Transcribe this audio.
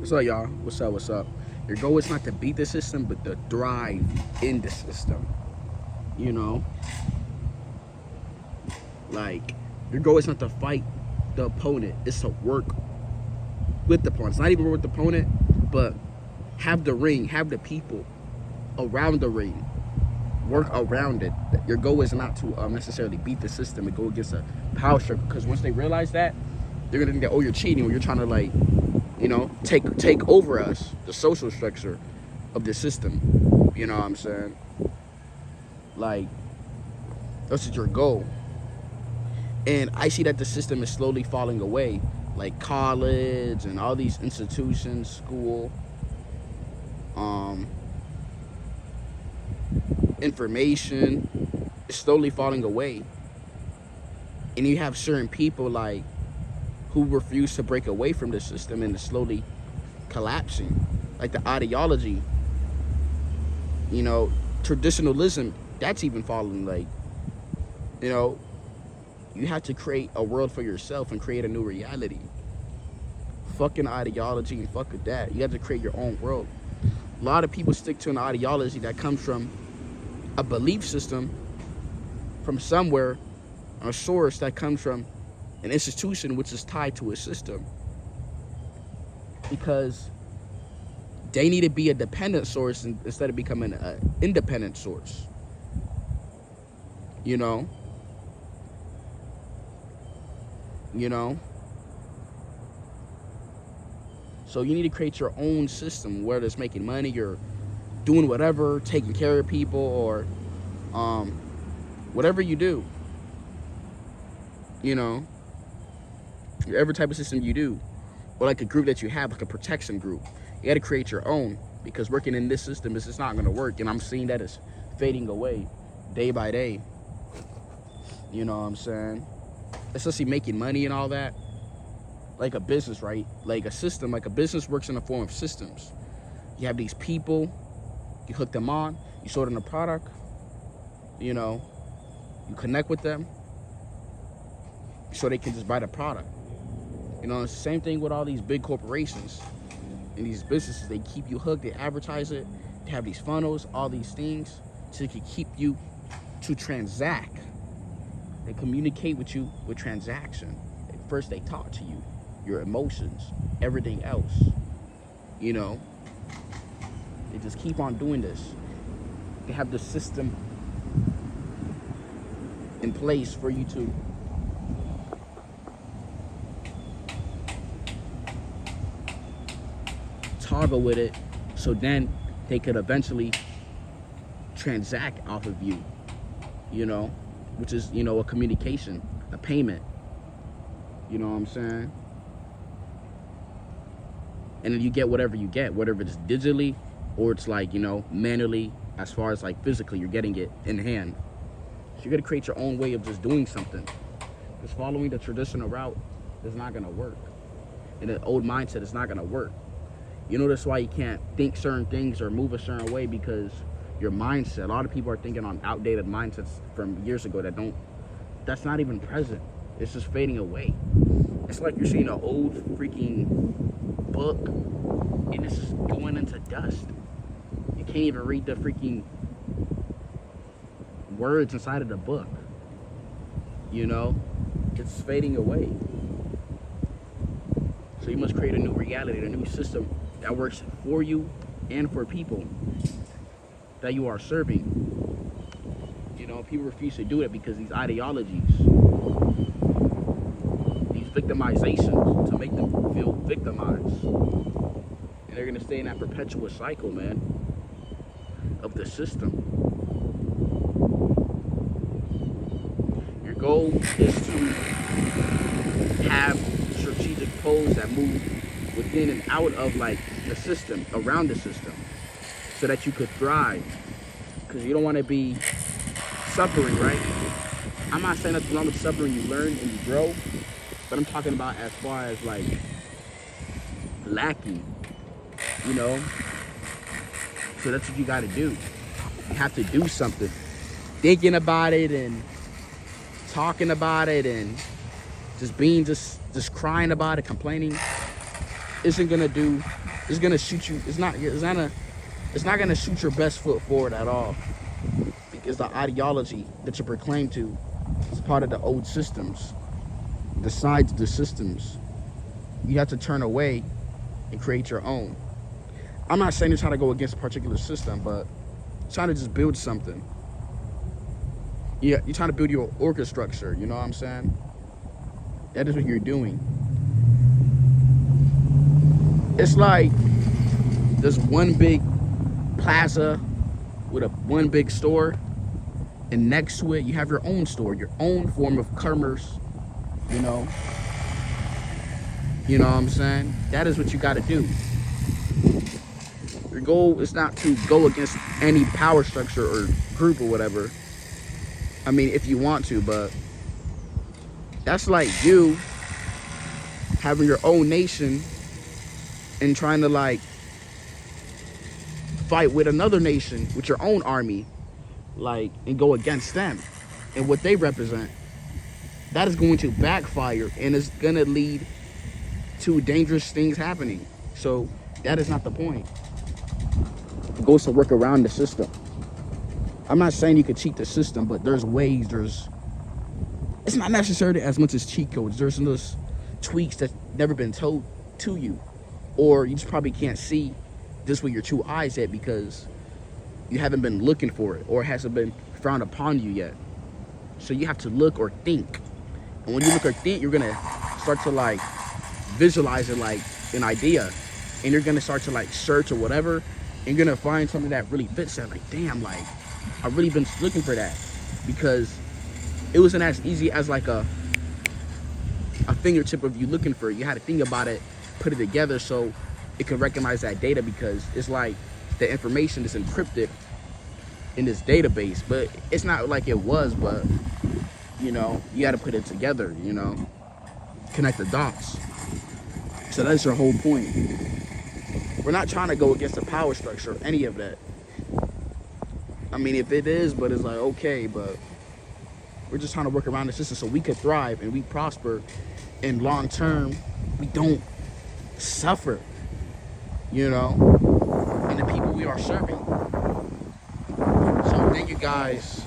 What's up, y'all? What's up? What's up? Your goal is not to beat the system, but to thrive in the system. You know, like your goal is not to fight the opponent; it's to work with the opponent. It's not even work with the opponent, but have the ring, have the people around the ring, work around it. Your goal is not to necessarily beat the system and go against a power struggle. Because once they realize that, they're gonna think that, oh, you're cheating, or you're trying to, like, you know, take over us, the social structure of the system. You know what I'm saying? Like, that's your goal. And I see that the system is slowly falling away. Like college and all these institutions, school, information is slowly falling away. And you have certain people like who refuse to break away from the system, and it's slowly collapsing. Like the ideology, you know, traditionalism, that's even falling. Like, you know, you have to create a world for yourself and create a new reality. Fucking ideology and fuck with that. You have to create your own world. A lot of people stick to an ideology that comes from a belief system from somewhere, a source that comes from an institution which is tied to a system. Because they need to be a dependent source instead of becoming an independent source. You know? So you need to create your own system, whether it's making money, you're doing whatever, taking care of people, or whatever you do. You know, whatever type of system you do, or like a group that you have, like a protection group, you got to create your own, because working in this system is just not going to work. And I'm seeing that it's fading away day by day. You know what I'm saying? Especially making money and all that. Like a business, right? Like a system, like a business works in the form of systems. You have these people, you hook them on, you sort them a product, you know, you connect with them so they can just buy the product. You know, it's the same thing with all these big corporations and these businesses. They keep you hooked, they advertise it, they have these funnels, all these things, so they can keep you to transact. They communicate with you with transaction. First, they talk to you, your emotions, everything else. You know, they just keep on doing this. They have the system in place for you to toggle with it, so then they could eventually transact off of you, you know, which is, you know, a communication, a payment. You know what I'm saying? And then you get whatever you get, whether it's digitally or it's like, you know, manually, as far as like physically, you're getting it in hand. So you got to create your own way of just doing something. Because following the traditional route is not going to work. And the old mindset is not going to work. You know, that's why you can't think certain things or move a certain way, because your mindset, a lot of people are thinking on outdated mindsets from years ago that's not even present. It's just fading away. It's like you're seeing an old freaking book and it's just going into dust. You can't even read the freaking words inside of the book. You know, it's fading away. So you must create a new reality, a new system that works for you and for people that you are serving. You know, people refuse to do it because these ideologies, these victimizations, to make them feel victimized. And they're gonna stay in that perpetual cycle, man, of the system. Your goal is to have strategic poles that move within and out of like the system, around the system, so that you could thrive. Because you don't want to be suffering, right? I'm not saying that's wrong with suffering. You learn and you grow, but I'm talking about as far as like lacking, you know. So that's what you got to do. You have to do something. Thinking about it and talking about it and just crying about it, complaining, isn't gonna do It's gonna shoot you. It's not gonna shoot your best foot forward at all, because the ideology that you proclaim to is part of the old systems. The sides of the systems, you have to turn away and create your own. I'm not saying you're trying to go against a particular system, but trying to just build something. Yeah, you're trying to build your orchestra structure. You know what I'm saying? That is what you're doing. It's like there's one big plaza with one big store, and next to it you have your own store, your own form of commerce. You know what I'm saying? That is what you got to do. Your goal is not to go against any power structure or group or whatever. I mean, if you want to, but that's like you having your own nation and trying to like fight with another nation with your own army, like, and go against them and what they represent. That is going to backfire, and it's going to lead to dangerous things happening. So that is not the point. It goes to work around the system. I'm not saying you could cheat the system, but there's ways. It's not necessarily as much as cheat codes. There's those tweaks that's never been told to you, or you just probably can't see this with your two eyes yet because you haven't been looking for it, or it hasn't been frowned upon you yet. So you have to look or think. And when you look or think, you're gonna start to like visualize it like an idea, and you're gonna start to like search or whatever, and you're gonna find something that really fits that. Like, damn, like I've really been looking for that, because it wasn't as easy as like a fingertip of you looking for it. You had to think about it, put it together so it can recognize that data, because it's like the information is encrypted in this database, but it's not like it was. But you got to put it together, connect the dots. So that's your whole point. We're not trying to go against the power structure or any of that. I mean, if it is, but it's like, okay, but we're just trying to work around the system so we could thrive and we prosper, and long term we don't suffer, and the people we are serving. So thank you guys